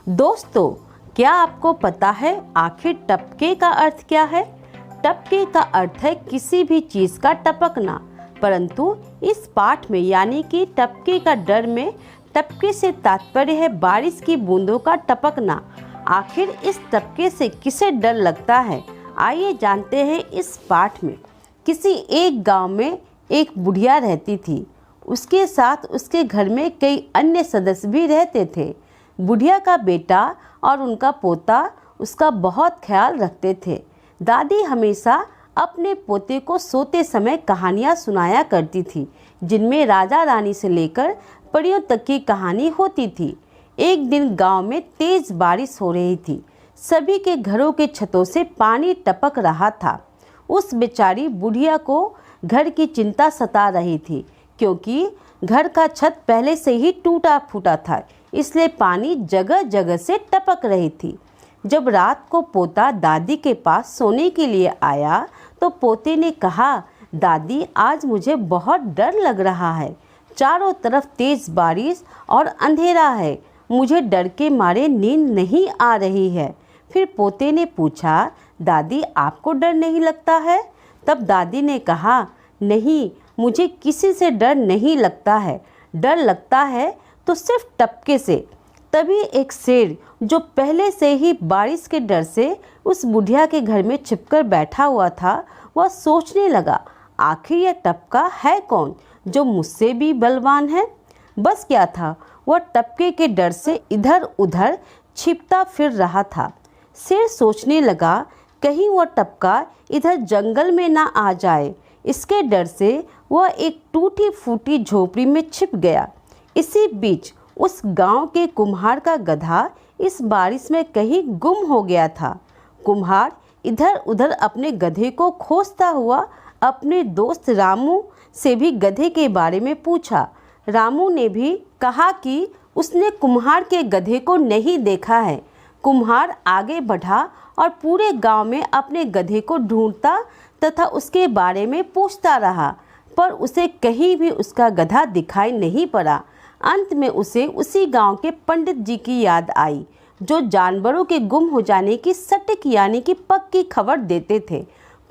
दोस्तों, क्या आपको पता है आखिर टपके का अर्थ क्या है? टपके का अर्थ है किसी भी चीज का टपकना, परंतु इस पाठ में यानी कि टपके का डर में टपके से तात्पर्य है बारिश की बूंदों का टपकना। आखिर इस टपके से किसे डर लगता है? आइए जानते हैं इस पाठ में। किसी एक गांव में एक बुढ़िया रहती थी। उसके साथ उसके घर में कई अन्य सदस्य भी रहते थे। बुढ़िया का बेटा और उनका पोता उसका बहुत ख्याल रखते थे। दादी हमेशा अपने पोते को सोते समय कहानियाँ सुनाया करती थी, जिनमें राजा रानी से लेकर परियों तक की कहानी होती थी। एक दिन गांव में तेज बारिश हो रही थी। सभी के घरों के छतों से पानी टपक रहा था। उस बेचारी बुढ़िया को घर की चिंता सता रही थी, क्योंकि घर का छत पहले से ही टूटा फूटा था, इसलिए पानी जगह जगह से टपक रही थी। जब रात को पोता दादी के पास सोने के लिए आया तो पोते ने कहा, दादी आज मुझे बहुत डर लग रहा है। चारों तरफ तेज बारिश और अंधेरा है। मुझे डर के मारे नींद नहीं आ रही है। फिर पोते ने पूछा, दादी आपको डर नहीं लगता है? तब दादी ने कहा, नहीं, मुझे किसी से डर नहीं लगता है। डर लगता है तो सिर्फ टपके से। तभी एक शेर, जो पहले से ही बारिश के डर से उस बुढ़िया के घर में छिपकर बैठा हुआ था, वह सोचने लगा, आखिर यह टपका है कौन जो मुझसे भी बलवान है? बस क्या था, वह टपके के डर से इधर उधर छिपता फिर रहा था। शेर सोचने लगा, कहीं वह टपका इधर जंगल में ना आ जाए। इसके डर से वह एक टूटी फूटी झोपड़ी में छिप गया। इसी बीच उस गांव के कुम्हार का गधा इस बारिश में कहीं गुम हो गया था। कुम्हार इधर उधर अपने गधे को खोजता हुआ अपने दोस्त रामू से भी गधे के बारे में पूछा। रामू ने भी कहा कि उसने कुम्हार के गधे को नहीं देखा है। कुम्हार आगे बढ़ा और पूरे गांव में अपने गधे को ढूंढता तथा उसके बारे में पूछता रहा, पर उसे कहीं भी उसका गधा दिखाई नहीं पड़ा। अंत में उसे उसी गांव के पंडित जी की याद आई, जो जानवरों के गुम हो जाने की सटीक यानी कि पक्की खबर देते थे।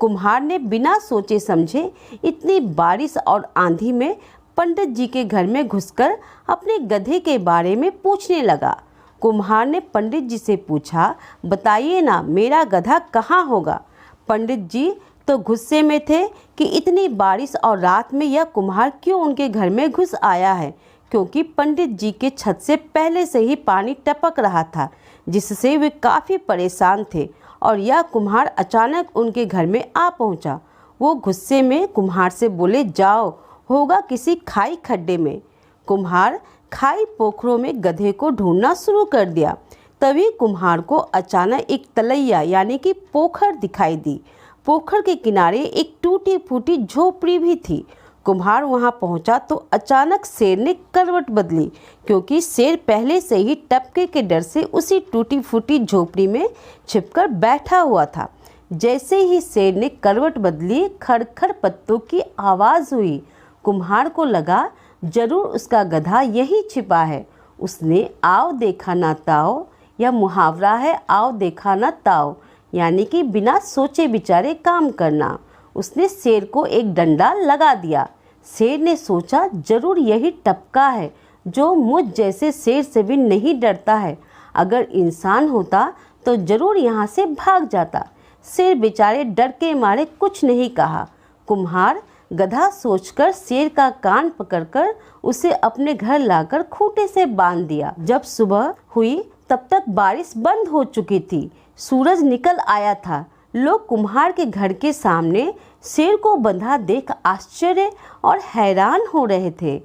कुम्हार ने बिना सोचे समझे इतनी बारिश और आंधी में पंडित जी के घर में घुसकर अपने गधे के बारे में पूछने लगा। कुम्हार ने पंडित जी से पूछा, बताइए ना, मेरा गधा कहाँ होगा? पंडित जी तो गुस्से में थे कि इतनी बारिश और रात में यह कुम्हार क्यों उनके घर में घुस आया है, क्योंकि पंडित जी के छत से पहले से ही पानी टपक रहा था, जिससे वे काफ़ी परेशान थे। और यह कुम्हार अचानक उनके घर में आ पहुंचा। वो गुस्से में कुम्हार से बोले, जाओ, होगा किसी खाई खड्डे में। कुम्हार खाई पोखरों में गधे को ढूंढना शुरू कर दिया। तभी कुम्हार को अचानक एक तलैया यानी कि पोखर दिखाई दी। पोखर के किनारे एक टूटी फूटी झोपड़ी भी थी। कुम्हार वहां पहुंचा तो अचानक शेर ने करवट बदली, क्योंकि शेर पहले से ही टपके के डर से उसी टूटी फूटी झोपड़ी में छिपकर बैठा हुआ था। जैसे ही शेर ने करवट बदली, खड़खड़ पत्तों की आवाज़ हुई। कुम्हार को लगा, जरूर उसका गधा यही छिपा है। उसने आओ देखा ना ताओ, यह मुहावरा है, आओ देखा ना ताओ, यानी कि बिना सोचे विचारे काम करना। उसने शेर को एक डंडा लगा दिया। शेर ने सोचा, जरूर यही टपका है जो मुझ जैसे शेर से भी नहीं डरता है। अगर इंसान होता तो जरूर यहाँ से भाग जाता। शेर बेचारे डर के मारे कुछ नहीं कहा। कुम्हार गधा सोचकर शेर का कान पकड़कर उसे अपने घर लाकर खूंटे से बांध दिया। जब सुबह हुई तब तक बारिश बंद हो चुकी थी। सूरज निकल आया था। लोग कुम्हार के घर के सामने शेर को बंधा देख आश्चर्य और हैरान हो रहे थे।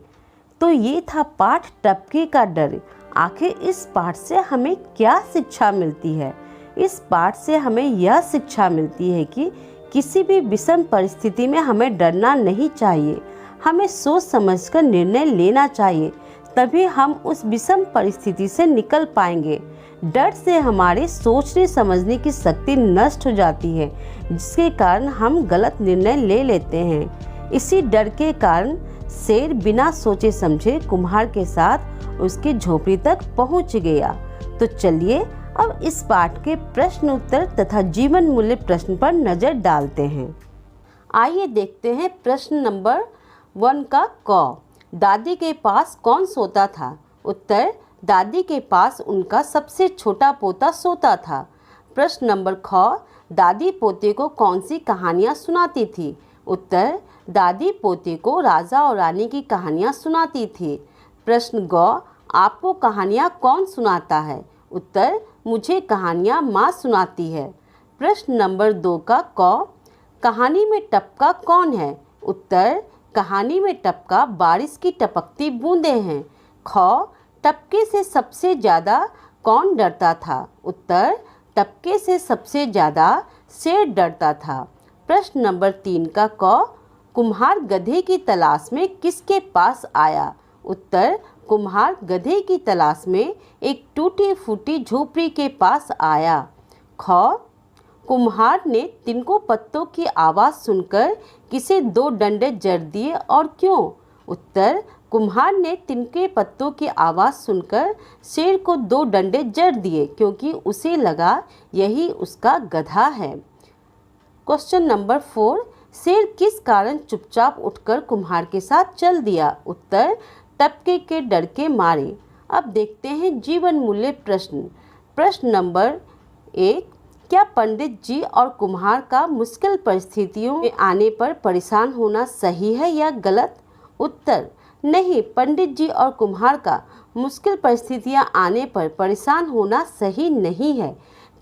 तो ये था पाठ टपके का डर। आखिर इस पाठ से हमें क्या शिक्षा मिलती है? इस पाठ से हमें यह शिक्षा मिलती है कि किसी भी विषम परिस्थिति में हमें डरना नहीं चाहिए। हमें सोच समझकर निर्णय लेना चाहिए, तभी हम उस विषम परिस्थिति से निकल पाएंगे। डर से हमारे सोचने समझने की शक्ति नष्ट हो जाती है, जिसके कारण हम गलत निर्णय ले लेते हैं। इसी डर के कारण शेर बिना सोचे समझे कुम्हार के साथ उसकी झोपड़ी तक पहुंच गया। तो चलिए अब इस पाठ के प्रश्न उत्तर तथा जीवन मूल्य प्रश्न पर नजर डालते हैं। आइए देखते हैं प्रश्न नंबर 1 का क। दादी के पास कौन सोता था? उत्तर, दादी के पास उनका सबसे छोटा पोता सोता था। प्रश्न नंबर ख, दादी पोते को कौन सी कहानियाँ सुनाती थी? उत्तर, दादी पोते को राजा और रानी की कहानियाँ सुनाती थी। प्रश्न ग, आपको कहानियाँ कौन सुनाता है? उत्तर, मुझे कहानियाँ माँ सुनाती है। प्रश्न नंबर 2 का क, कहानी में टपका कौन है? उत्तर, कहानी में टपका बारिश की टपकती बूंदें हैं। ख, टपके से सबसे ज़्यादा कौन डरता था? उत्तर, टपके से सबसे ज़्यादा शेर डरता था। प्रश्न नंबर 3 का क, कुम्हार गधे की तलाश में किसके पास आया? उत्तर, कुम्हार गधे की तलाश में एक टूटी फूटी झोपड़ी के पास आया। ख, कुम्हार ने तिनको पत्तों की आवाज़ सुनकर किसे 2 डंडे जड़ दिए और क्यों? उत्तर, कुम्हार ने तिनके पत्तों की आवाज़ सुनकर शेर को 2 डंडे जड़ दिए क्योंकि उसे लगा यही उसका गधा है। क्वेश्चन नंबर 4, शेर किस कारण चुपचाप उठकर कुम्हार के साथ चल दिया? उत्तर, टपके के डर के मारे। अब देखते हैं जीवन मूल्य प्रश्न। प्रश्न नंबर 1, क्या पंडित जी और कुम्हार का मुश्किल परिस्थितियों में आने पर परेशान होना सही है या गलत? उत्तर, नहीं, पंडित जी और कुम्हार का मुश्किल परिस्थितियां आने पर परेशान होना सही नहीं है।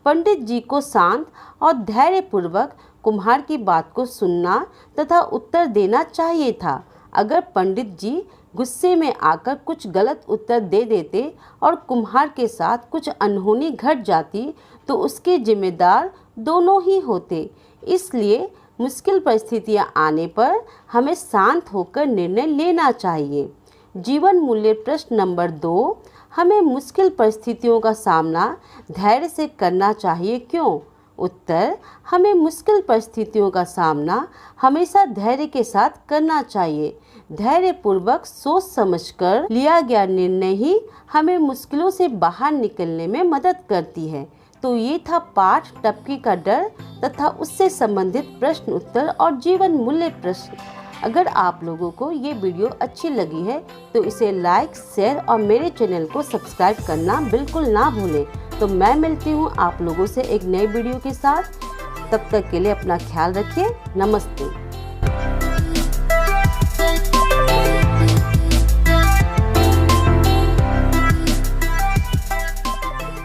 पंडित जी को शांत और धैर्यपूर्वक कुम्हार की बात को सुनना तथा उत्तर देना चाहिए था। अगर पंडित जी गुस्से में आकर कुछ गलत उत्तर दे देते और कुम्हार के साथ कुछ अनहोनी घट जाती तो उसके जिम्मेदार दोनों ही होते। इसलिए मुश्किल परिस्थितियां आने पर हमें शांत होकर निर्णय लेना चाहिए। जीवन मूल्य प्रश्न नंबर 2, हमें मुश्किल परिस्थितियों का सामना धैर्य से करना चाहिए, क्यों? उत्तर, हमें मुश्किल परिस्थितियों का सामना हमेशा धैर्य के साथ करना चाहिए। धैर्यपूर्वक सोच समझकर लिया गया निर्णय ही हमें मुश्किलों से बाहर निकलने में मदद करती है। तो ये था पाठ टपकी का डर तथा उससे संबंधित प्रश्न उत्तर और जीवन मूल्य प्रश्न। अगर आप लोगों को ये वीडियो अच्छी लगी है तो इसे लाइक, शेयर और मेरे चैनल को सब्सक्राइब करना बिल्कुल ना भूलें। तो मैं मिलती हूँ आप लोगों से एक नए वीडियो के साथ। तब तक के लिए अपना ख्याल रखिए। नमस्ते।